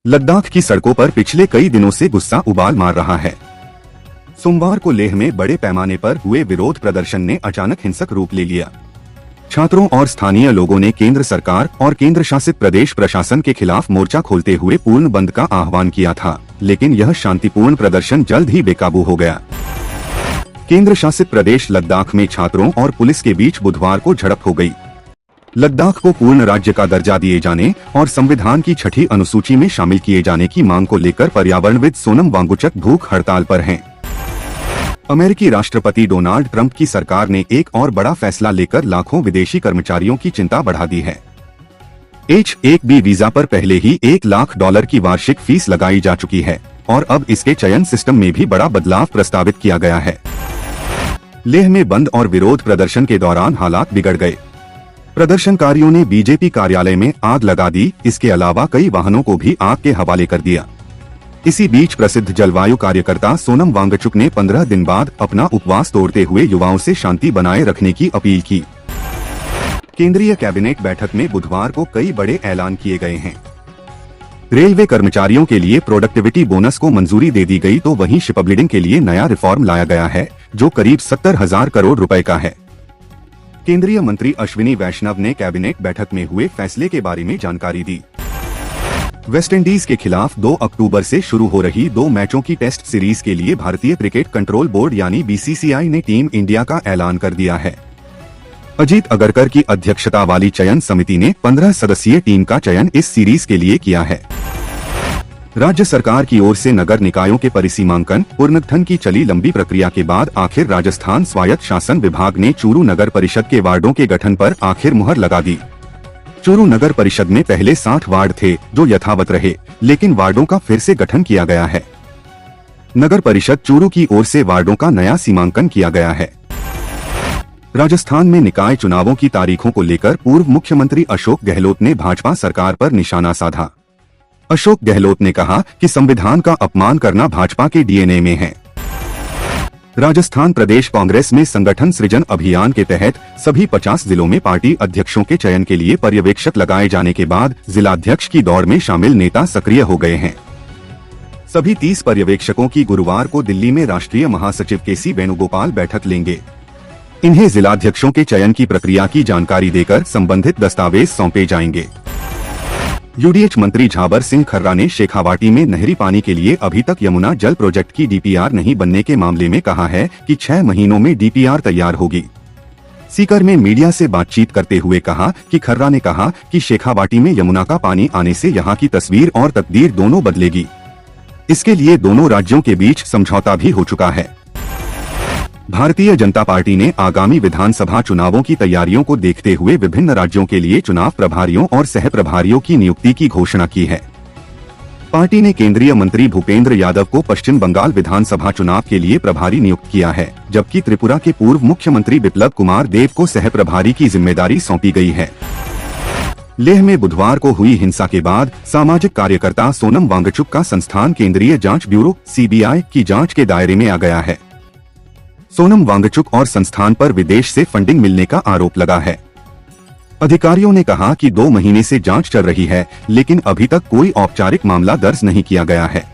लद्दाख की सड़कों पर पिछले कई दिनों से गुस्सा उबाल मार रहा है। सोमवार को लेह में बड़े पैमाने पर हुए विरोध प्रदर्शन ने अचानक हिंसक रूप ले लिया। छात्रों और स्थानीय लोगों ने केंद्र सरकार और केंद्र शासित प्रदेश प्रशासन के खिलाफ मोर्चा खोलते हुए पूर्ण बंद का आह्वान किया था, लेकिन यह शांतिपूर्ण प्रदर्शन जल्द ही बेकाबू हो गया। केंद्र शासित प्रदेश लद्दाख में छात्रों और पुलिस के बीच बुधवार को झड़प हो गई। लद्दाख को पूर्ण राज्य का दर्जा दिए जाने और संविधान की 6ठी अनुसूची में शामिल किए जाने की मांग को लेकर पर्यावरणविद सोनम वांगचुक भूख हड़ताल पर हैं। अमेरिकी राष्ट्रपति डोनाल्ड ट्रंप की सरकार ने एक और बड़ा फैसला लेकर लाखों विदेशी कर्मचारियों की चिंता बढ़ा दी है। H-1B वीजा पर पहले ही $1 लाख की वार्षिक फीस लगाई जा चुकी है और अब इसके चयन सिस्टम में भी बड़ा बदलाव प्रस्तावित किया गया है। लेह में बंद और विरोध प्रदर्शन के दौरान हालात बिगड़ गए। प्रदर्शनकारियों ने बीजेपी कार्यालय में आग लगा दी। इसके अलावा कई वाहनों को भी आग के हवाले कर दिया। इसी बीच प्रसिद्ध जलवायु कार्यकर्ता सोनम वांगचुक ने 15 दिन बाद अपना उपवास तोड़ते हुए युवाओं से शांति बनाए रखने की अपील की। केंद्रीय कैबिनेट बैठक में बुधवार को कई बड़े ऐलान किए गए हैं। रेलवे कर्मचारियों के लिए प्रोडक्टिविटी बोनस को मंजूरी दे दी गई, तो वहीं शिपबिल्डिंग के लिए नया रिफॉर्म लाया गया है जो करीब 70,000 करोड़ रुपए का है। केंद्रीय मंत्री अश्विनी वैष्णव ने कैबिनेट बैठक में हुए फैसले के बारे में जानकारी दी। वेस्टइंडीज के खिलाफ 2 अक्टूबर से शुरू हो रही 2 मैचों की टेस्ट सीरीज के लिए भारतीय क्रिकेट कंट्रोल बोर्ड यानी BCCI ने टीम इंडिया का ऐलान कर दिया है। अजीत अगरकर की अध्यक्षता वाली चयन समिति ने 15 सदस्यीय टीम का चयन इस सीरीज के लिए किया है। राज्य सरकार की ओर से नगर निकायों के परिसीमांकन पुनर्गठन की चली लंबी प्रक्रिया के बाद आखिर राजस्थान स्वायत्त शासन विभाग ने चूरू नगर परिषद के वार्डों के गठन पर आखिर मुहर लगा दी। चूरू नगर परिषद में पहले 60 वार्ड थे जो यथावत रहे, लेकिन वार्डों का फिर से गठन किया गया है। नगर परिषद चूरू की ओर से वार्डों का नया सीमांकन किया गया है। राजस्थान में निकाय चुनावों की तारीखों को लेकर पूर्व मुख्यमंत्री अशोक गहलोत ने भाजपा सरकार पर निशाना साधा। अशोक गहलोत ने कहा कि संविधान का अपमान करना भाजपा के DNA में है। राजस्थान प्रदेश कांग्रेस में संगठन सृजन अभियान के तहत सभी 50 जिलों में पार्टी अध्यक्षों के चयन के लिए पर्यवेक्षक लगाए जाने के बाद जिलाध्यक्ष की दौड़ में शामिल नेता सक्रिय हो गए हैं। सभी 30 पर्यवेक्षकों की गुरुवार को दिल्ली में राष्ट्रीय महासचिव KC वेणुगोपाल बैठक लेंगे। इन्हें जिलाध्यक्षों के चयन की प्रक्रिया की जानकारी देकर संबंधित दस्तावेज सौंपे जाएंगे। UDH मंत्री झाबर सिंह खर्रा ने शेखावाटी में नहरी पानी के लिए अभी तक यमुना जल प्रोजेक्ट की DPR नहीं बनने के मामले में कहा है कि 6 महीनों में DPR तैयार होगी। सीकर में मीडिया से बातचीत करते हुए कहा कि खर्रा ने कहा कि शेखावाटी में यमुना का पानी आने से यहां की तस्वीर और तकदीर दोनों बदलेगी। इसके लिए दोनों राज्यों के बीच समझौता भी हो चुका है। भारतीय जनता पार्टी ने आगामी विधानसभा चुनावों की तैयारियों को देखते हुए विभिन्न राज्यों के लिए चुनाव प्रभारियों और सह प्रभारियों की नियुक्ति की घोषणा की है। पार्टी ने केंद्रीय मंत्री भूपेंद्र यादव को पश्चिम बंगाल विधानसभा चुनाव के लिए प्रभारी नियुक्त किया है, जबकि त्रिपुरा के पूर्व मुख्यमंत्री बिप्लब कुमार देब को सह प्रभारी की जिम्मेदारी सौंपी गई है। लेह में बुधवार को हुई हिंसा के बाद सामाजिक कार्यकर्ता सोनम वांगचुक का संस्थान केंद्रीय जांच ब्यूरो CBI की जांच के दायरे में आ गया है। सोनम वांगचुक और संस्थान पर विदेश से फंडिंग मिलने का आरोप लगा है। अधिकारियों ने कहा कि 2 महीने से जांच चल रही है, लेकिन अभी तक कोई औपचारिक मामला दर्ज नहीं किया गया है।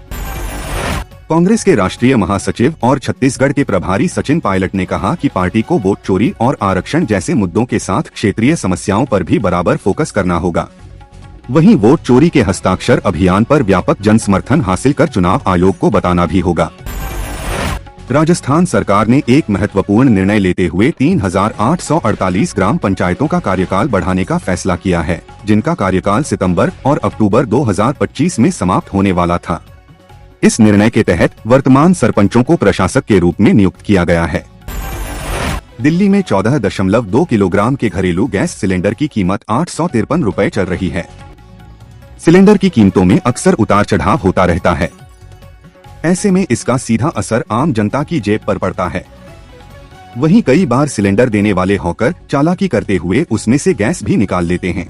कांग्रेस के राष्ट्रीय महासचिव और छत्तीसगढ़ के प्रभारी सचिन पायलट ने कहा कि पार्टी को वोट चोरी और आरक्षण जैसे मुद्दों के साथ क्षेत्रीय समस्याओं पर भी बराबर फोकस करना होगा। वहीं वोट चोरी के हस्ताक्षर अभियान पर व्यापक जन समर्थन हासिल कर चुनाव आयोग को बताना भी होगा। राजस्थान सरकार ने एक महत्वपूर्ण निर्णय लेते हुए 3,848 ग्राम पंचायतों का कार्यकाल बढ़ाने का फैसला किया है, जिनका कार्यकाल सितंबर और अक्टूबर 2025 में समाप्त होने वाला था। इस निर्णय के तहत वर्तमान सरपंचों को प्रशासक के रूप में नियुक्त किया गया है। दिल्ली में 14.2 किलोग्राम के घरेलू गैस सिलेंडर की कीमत 853 रुपए चल रही है। सिलेंडर की कीमतों में अक्सर उतार चढ़ाव होता रहता है। ऐसे में इसका सीधा असर आम जनता की जेब पर पड़ता है। वहीं कई बार सिलेंडर देने वाले हॉकर चालाकी करते हुए उसमें से गैस भी निकाल लेते हैं।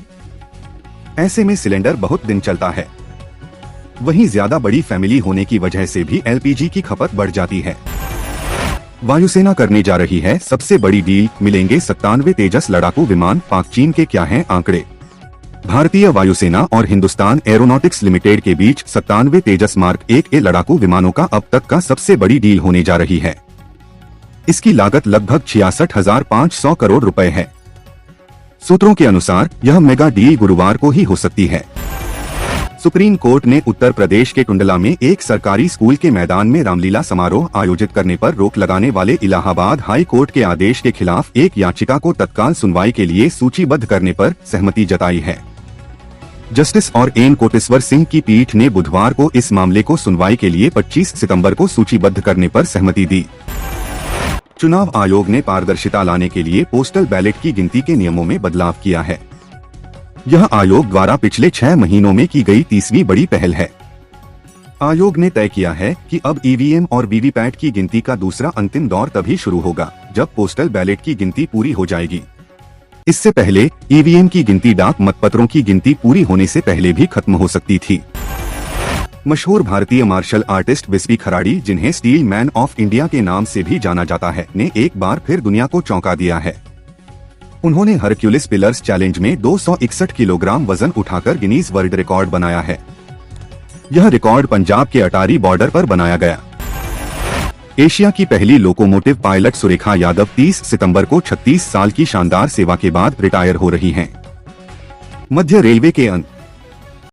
ऐसे में सिलेंडर बहुत दिन चलता है। वहीं ज्यादा बड़ी फैमिली होने की वजह से भी LPG की खपत बढ़ जाती है। वायुसेना करने जा रही है सबसे बड़ी डील, मिलेंगे 97 तेजस लड़ाकू विमान। पाक चीन के क्या हैं आंकड़े? भारतीय वायुसेना और हिंदुस्तान एरोनॉटिक्स लिमिटेड के बीच 97 तेजस मार्क 1A लड़ाकू विमानों का अब तक का सबसे बड़ी डील होने जा रही है। इसकी लागत लगभग 66,500 करोड़ रुपए है। सूत्रों के अनुसार यह मेगा डील गुरुवार को ही हो सकती है। सुप्रीम कोर्ट ने उत्तर प्रदेश के टुंडला में एक सरकारी स्कूल के मैदान में रामलीला समारोह आयोजित करने पर रोक लगाने वाले इलाहाबाद हाई कोर्ट के आदेश के खिलाफ एक याचिका को तत्काल सुनवाई के लिए सूचीबद्ध करने पर सहमति जताई है। जस्टिस और एन कोटेश्वर सिंह की पीठ ने बुधवार को इस मामले को सुनवाई के लिए 25 सितंबर को सूचीबद्ध करने पर सहमति दी। चुनाव आयोग ने पारदर्शिता लाने के लिए पोस्टल बैलेट की गिनती के नियमों में बदलाव किया है। यह आयोग द्वारा पिछले 6 महीनों में की गई 30वीं बड़ी पहल है। आयोग ने तय किया है कि अब ईवीएम और वीवीपैट की गिनती का दूसरा अंतिम दौर तभी शुरू होगा जब पोस्टल बैलेट की गिनती पूरी हो जाएगी। इससे पहले ईवीएम की गिनती डाक मतपत्रों की गिनती पूरी होने से पहले भी खत्म हो सकती थी। मशहूर भारतीय मार्शल आर्टिस्ट विस्पी खराड़ी, जिन्हें स्टील मैन ऑफ इंडिया के नाम से भी जाना जाता है, ने एक बार फिर दुनिया को चौंका दिया है। उन्होंने हरक्यूलिस पिलर्स चैलेंज में 261 किलोग्राम वजन उठाकर गिनीज वर्ल्ड रिकॉर्ड बनाया है। यह रिकॉर्ड पंजाब के अटारी बॉर्डर पर बनाया गया। एशिया की पहली लोकोमोटिव पायलट सुरेखा यादव 30 सितंबर को 36 साल की शानदार सेवा के बाद रिटायर हो रही हैं। मध्य रेलवे के